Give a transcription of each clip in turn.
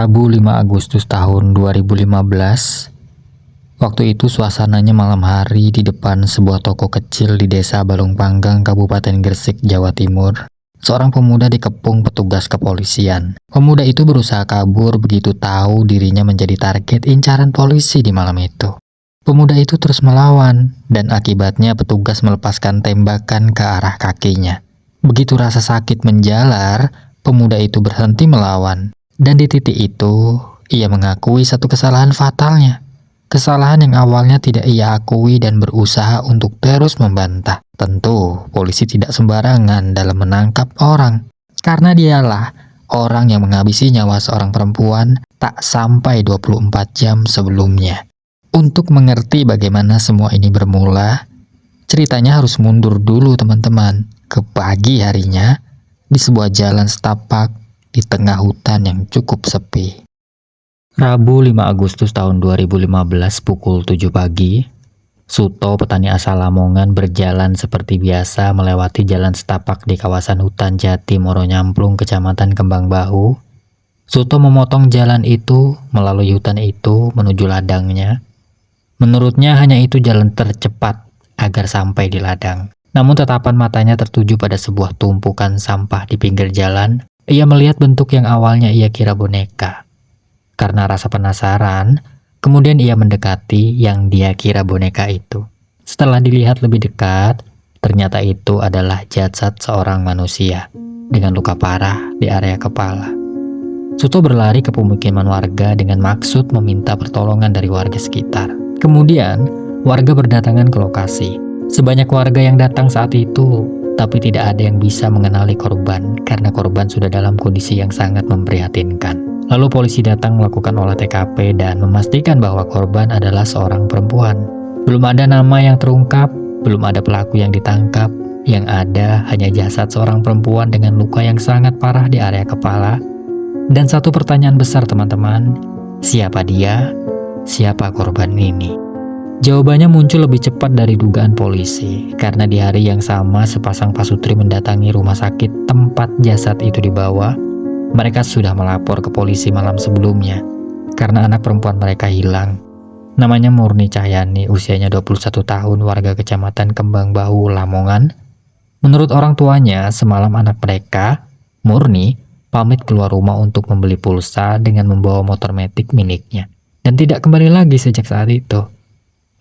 Rabu 5 Agustus tahun 2015. Waktu itu suasananya malam hari di depan sebuah toko kecil di desa Balung Panggang, Kabupaten Gresik, Jawa Timur. Seorang pemuda dikepung petugas kepolisian. Pemuda itu berusaha kabur begitu tahu dirinya menjadi target incaran polisi di malam itu. Pemuda itu terus melawan dan akibatnya petugas melepaskan tembakan ke arah kakinya. Begitu rasa sakit menjalar, pemuda itu berhenti melawan. Dan di titik itu, ia mengakui satu kesalahan fatalnya. Kesalahan yang awalnya tidak ia akui dan berusaha untuk terus membantah. Tentu, polisi tidak sembarangan dalam menangkap orang. Karena dialah orang yang menghabisi nyawa seorang perempuan tak sampai 24 jam sebelumnya. Untuk mengerti bagaimana semua ini bermula, ceritanya harus mundur dulu teman-teman, ke pagi harinya di sebuah jalan setapak di tengah hutan yang cukup sepi. Rabu 5 Agustus tahun 2015 pukul 7 pagi, Suto, petani asal Lamongan, berjalan seperti biasa melewati jalan setapak di kawasan hutan Jati Moro Nyamplung, Kecamatan Kembang Bahu. Suto memotong jalan itu melalui hutan itu menuju ladangnya. Menurutnya hanya itu jalan tercepat agar sampai di ladang. Namun tatapan matanya tertuju pada sebuah tumpukan sampah di pinggir jalan. Ia melihat bentuk yang awalnya ia kira boneka. Karena rasa penasaran, kemudian ia mendekati yang dia kira boneka itu. Setelah dilihat lebih dekat, ternyata itu adalah jasad seorang manusia dengan luka parah di area kepala. Suto berlari ke pemukiman warga dengan maksud meminta pertolongan dari warga sekitar. Kemudian, warga berdatangan ke lokasi. Sebanyak warga yang datang saat itu, tapi tidak ada yang bisa mengenali korban karena korban sudah dalam kondisi yang sangat memprihatinkan. Lalu polisi datang melakukan olah TKP dan memastikan bahwa korban adalah seorang perempuan. Belum ada nama yang terungkap, belum ada pelaku yang ditangkap. Yang ada hanya jasad seorang perempuan dengan luka yang sangat parah di area kepala. Dan satu pertanyaan besar teman-teman, siapa dia? Siapa korban ini? Jawabannya muncul lebih cepat dari dugaan polisi, karena di hari yang sama sepasang pasutri mendatangi rumah sakit tempat jasad itu dibawa. Mereka sudah melapor ke polisi malam sebelumnya, karena anak perempuan mereka hilang. Namanya Murni Cahyani, usianya 21 tahun, warga Kecamatan Kembang Bahu, Lamongan. Menurut orang tuanya, semalam anak mereka, Murni, pamit keluar rumah untuk membeli pulsa dengan membawa motor metik miliknya, dan tidak kembali lagi sejak saat itu.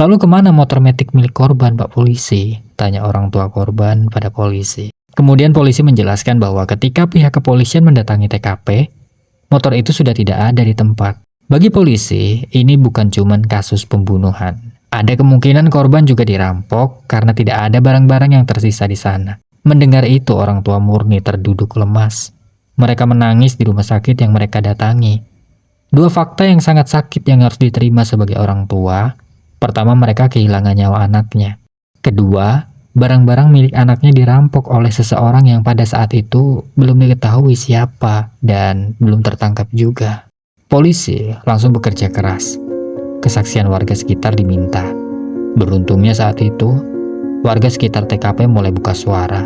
Lalu kemana motor metik milik korban, Pak Polisi? Tanya orang tua korban pada polisi. Kemudian polisi menjelaskan bahwa ketika pihak kepolisian mendatangi TKP, motor itu sudah tidak ada di tempat. Bagi polisi, ini bukan cuma kasus pembunuhan. Ada kemungkinan korban juga dirampok karena tidak ada barang-barang yang tersisa di sana. Mendengar itu, orang tua Murni terduduk lemas. Mereka menangis di rumah sakit yang mereka datangi. Dua fakta yang sangat sakit yang harus diterima sebagai orang tua. Pertama, mereka kehilangan nyawa anaknya. Kedua, barang-barang milik anaknya dirampok oleh seseorang yang pada saat itu belum diketahui siapa dan belum tertangkap juga. Polisi langsung bekerja keras. Kesaksian warga sekitar diminta. Beruntungnya saat itu, warga sekitar TKP mulai buka suara.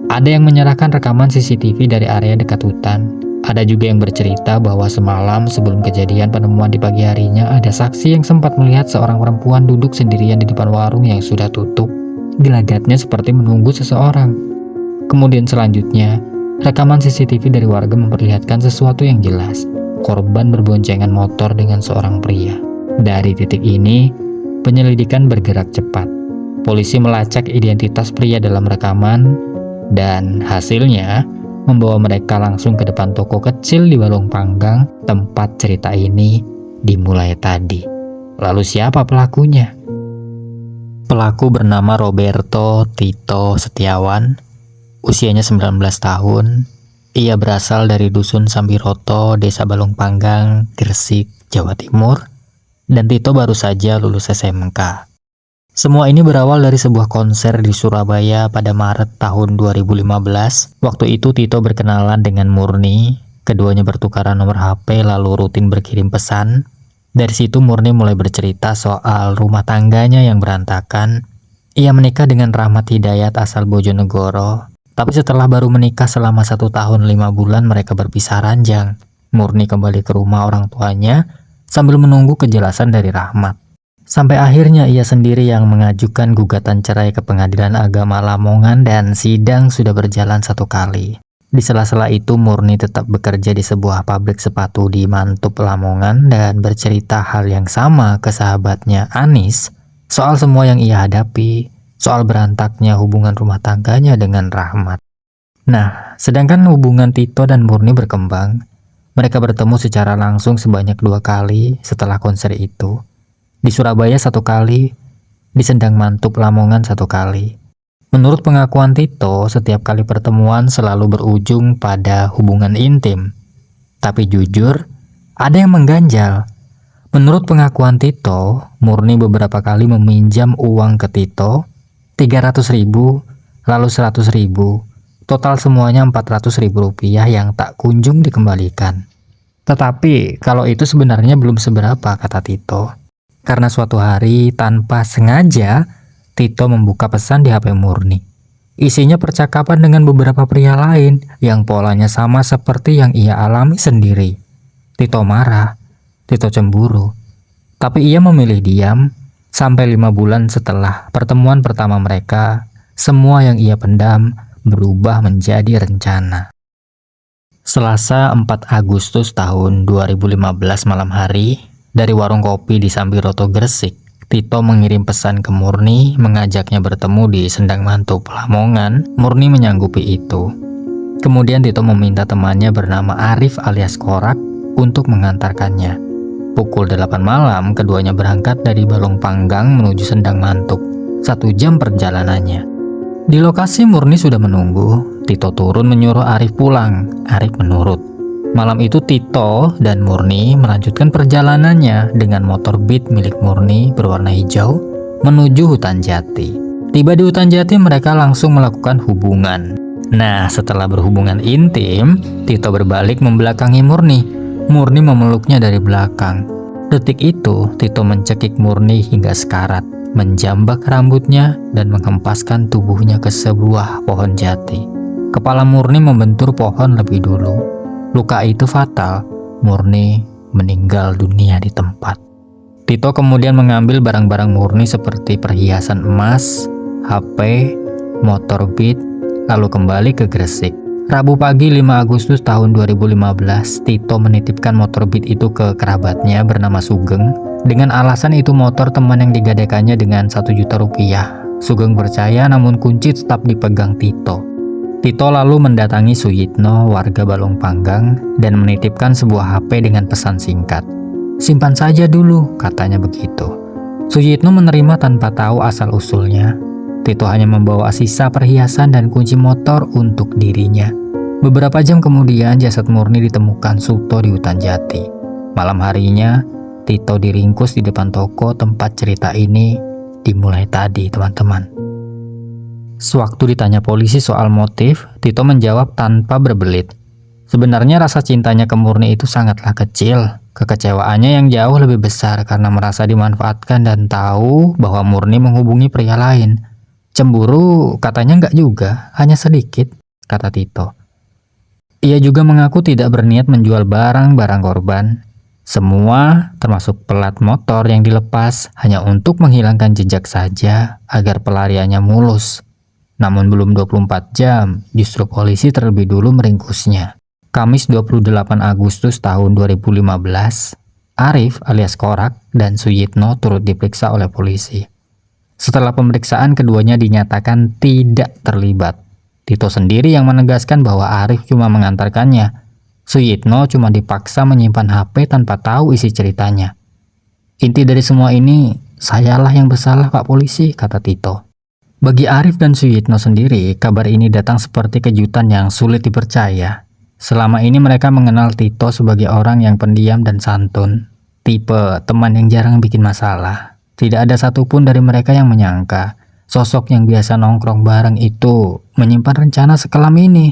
Ada yang menyerahkan rekaman CCTV dari area dekat hutan. Ada juga yang bercerita bahwa semalam sebelum kejadian penemuan di pagi harinya, ada saksi yang sempat melihat seorang perempuan duduk sendirian di depan warung yang sudah tutup. Gelagatnya seperti menunggu seseorang. Kemudian selanjutnya, rekaman CCTV dari warga memperlihatkan sesuatu yang jelas. Korban berboncengan motor dengan seorang pria. Dari titik ini, penyelidikan bergerak cepat. Polisi melacak identitas pria dalam rekaman, dan hasilnya membawa mereka langsung ke depan toko kecil di Balung Panggang, tempat cerita ini dimulai tadi. Lalu siapa pelakunya? Pelaku bernama Roberto Tito Setiawan, usianya 19 tahun. Ia berasal dari Dusun Sambiroto, Desa Balung Panggang, Gresik, Jawa Timur. Dan Tito baru saja lulus SMK. Semua ini berawal dari sebuah konser di Surabaya pada Maret tahun 2015. Waktu itu Tito berkenalan dengan Murni. Keduanya bertukaran nomor HP lalu rutin berkirim pesan. Dari situ Murni mulai bercerita soal rumah tangganya yang berantakan. Ia menikah dengan Rahmat Hidayat asal Bojonegoro. Tapi setelah baru menikah selama 1 tahun 5 bulan mereka berpisah ranjang. Murni kembali ke rumah orang tuanya sambil menunggu kejelasan dari Rahmat. Sampai akhirnya ia sendiri yang mengajukan gugatan cerai ke Pengadilan Agama Lamongan dan sidang sudah berjalan 1 kali. Di sela-sela itu Murni tetap bekerja di sebuah pabrik sepatu di Mantub, Lamongan dan bercerita hal yang sama ke sahabatnya Anis soal semua yang ia hadapi, soal berantaknya hubungan rumah tangganya dengan Rahmat. Nah, sedangkan hubungan Tito dan Murni berkembang, mereka bertemu secara langsung sebanyak 2 kali setelah konser itu. Di Surabaya 1 kali, di Sendang Mantub, Lamongan 1 kali. Menurut pengakuan Tito, setiap kali pertemuan selalu berujung pada hubungan intim. Tapi jujur, ada yang mengganjal. Menurut pengakuan Tito, Murni beberapa kali meminjam uang ke Tito, 300.000, lalu 100.000, total semuanya 400.000 rupiah yang tak kunjung dikembalikan. Tetapi kalau itu sebenarnya belum seberapa, kata Tito. Karena suatu hari tanpa sengaja, Tito membuka pesan di HP Murni. Isinya percakapan dengan beberapa pria lain yang polanya sama seperti yang ia alami sendiri. Tito marah, Tito cemburu. Tapi ia memilih diam sampai 5 bulan setelah pertemuan pertama mereka. Semua yang ia pendam berubah menjadi rencana. Selasa 4 Agustus tahun 2015 malam hari, dari warung kopi di Sambiroto, Gresik, Tito mengirim pesan ke Murni mengajaknya bertemu di Sendang Mantub, Lamongan. Murni menyanggupi itu. Kemudian Tito meminta temannya bernama Arif alias Korak untuk mengantarkannya. Pukul 8 malam, keduanya berangkat dari Balong Panggang menuju Sendang Mantub. 1 jam perjalanannya. Di lokasi Murni sudah menunggu. Tito turun menyuruh Arif pulang. Arif menurut. Malam itu Tito dan Murni melanjutkan perjalanannya dengan motor Beat milik Murni berwarna hijau menuju hutan jati. Tiba di hutan jati mereka langsung melakukan hubungan. Nah, setelah berhubungan intim, Tito berbalik membelakangi Murni. Murni memeluknya dari belakang. Detik itu Tito mencekik Murni hingga sekarat, menjambak rambutnya dan menghempaskan tubuhnya ke sebuah pohon jati. Kepala Murni membentur pohon lebih dulu. Luka itu fatal. Murni meninggal dunia di tempat. Tito kemudian mengambil barang-barang Murni seperti perhiasan emas, HP, motor Beat, lalu kembali ke Gresik. Rabu pagi 5 Agustus tahun 2015, Tito menitipkan motor Beat itu ke kerabatnya bernama Sugeng. Dengan alasan itu motor teman yang digadaikannya dengan 1 juta rupiah. Sugeng percaya namun kunci tetap dipegang Tito. Tito lalu mendatangi Suyitno, warga Balong Panggang, dan menitipkan sebuah HP dengan pesan singkat. "Simpan saja dulu," katanya begitu. Suyitno menerima tanpa tahu asal-usulnya. Tito hanya membawa sisa perhiasan dan kunci motor untuk dirinya. Beberapa jam kemudian jasad Murni ditemukan Suto di hutan jati. Malam harinya, Tito diringkus di depan toko tempat cerita ini dimulai tadi, teman-teman. Sewaktu ditanya polisi soal motif, Tito menjawab tanpa berbelit. Sebenarnya rasa cintanya ke Murni itu sangatlah kecil. Kekecewaannya yang jauh lebih besar karena merasa dimanfaatkan dan tahu bahwa Murni menghubungi pria lain. Cemburu katanya enggak juga, hanya sedikit, kata Tito. Ia juga mengaku tidak berniat menjual barang-barang korban. Semua, termasuk pelat motor yang dilepas, hanya untuk menghilangkan jejak saja agar pelariannya mulus. Namun belum 24 jam, justru polisi terlebih dulu meringkusnya. Kamis 28 Agustus tahun 2015, Arif alias Korak dan Suyitno turut diperiksa oleh polisi. Setelah pemeriksaan, keduanya dinyatakan tidak terlibat. Tito sendiri yang menegaskan bahwa Arif cuma mengantarkannya. Suyitno cuma dipaksa menyimpan HP tanpa tahu isi ceritanya. "Inti dari semua ini, sayalah yang bersalah, Pak Polisi," kata Tito. Bagi Arif dan Suyitno sendiri, kabar ini datang seperti kejutan yang sulit dipercaya. Selama ini mereka mengenal Tito sebagai orang yang pendiam dan santun, tipe teman yang jarang bikin masalah. Tidak ada satupun dari mereka yang menyangka sosok yang biasa nongkrong bareng itu menyimpan rencana sekelam ini.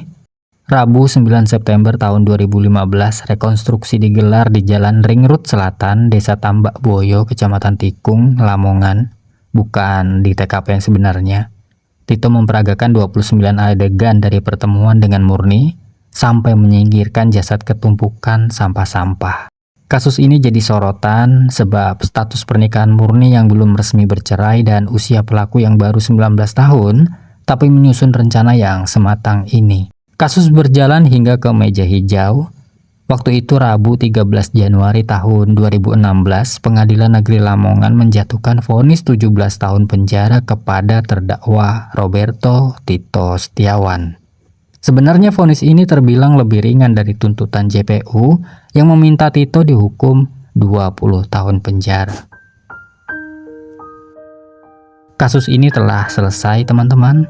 Rabu 9 September tahun 2015, rekonstruksi digelar di Jalan Ring Road Selatan, Desa Tambak Boyo, Kecamatan Tikung, Lamongan. Bukan di TKP yang sebenarnya. Tito memperagakan 29 adegan dari pertemuan dengan Murni, sampai menyingkirkan jasad ke tumpukan sampah-sampah. Kasus ini jadi sorotan sebab status pernikahan murni yang belum resmi bercerai dan usia pelaku yang baru 19 tahun, tapi menyusun rencana yang sematang ini. Kasus berjalan hingga ke meja hijau. Waktu itu Rabu 13 Januari tahun 2016, Pengadilan Negeri Lamongan menjatuhkan vonis 17 tahun penjara kepada terdakwa Roberto Tito Setiawan. Sebenarnya vonis ini terbilang lebih ringan dari tuntutan JPU yang meminta Tito dihukum 20 tahun penjara. Kasus ini telah selesai, teman-teman.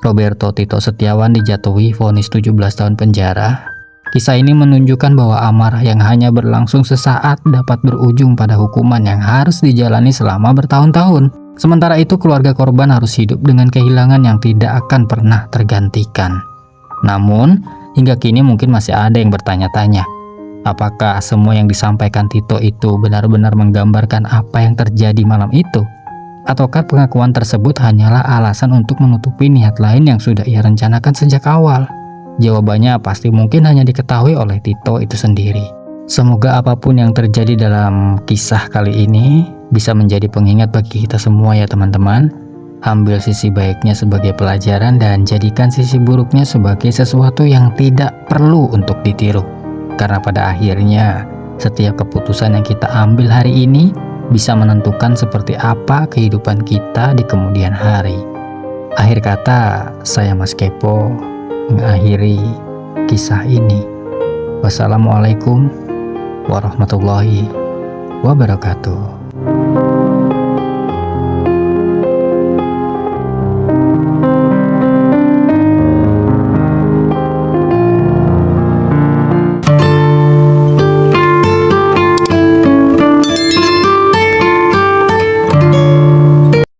Roberto Tito Setiawan dijatuhi vonis 17 tahun penjara. Kisah ini menunjukkan bahwa amarah yang hanya berlangsung sesaat dapat berujung pada hukuman yang harus dijalani selama bertahun-tahun. Sementara itu, keluarga korban harus hidup dengan kehilangan yang tidak akan pernah tergantikan. Namun, hingga kini mungkin masih ada yang bertanya-tanya, apakah semua yang disampaikan Tito itu benar-benar menggambarkan apa yang terjadi malam itu? Ataukah pengakuan tersebut hanyalah alasan untuk menutupi niat lain yang sudah ia rencanakan sejak awal? Jawabannya pasti mungkin hanya diketahui oleh Tito itu sendiri. Semoga apapun yang terjadi dalam kisah kali ini bisa menjadi pengingat bagi kita semua ya teman-teman. Ambil sisi baiknya sebagai pelajaran dan jadikan sisi buruknya sebagai sesuatu yang tidak perlu untuk ditiru. Karena pada akhirnya setiap keputusan yang kita ambil hari ini bisa menentukan seperti apa kehidupan kita di kemudian hari. Akhir kata, saya Mas Kepo mengakhiri kisah ini. Wassalamualaikum warahmatullahi wabarakatuh.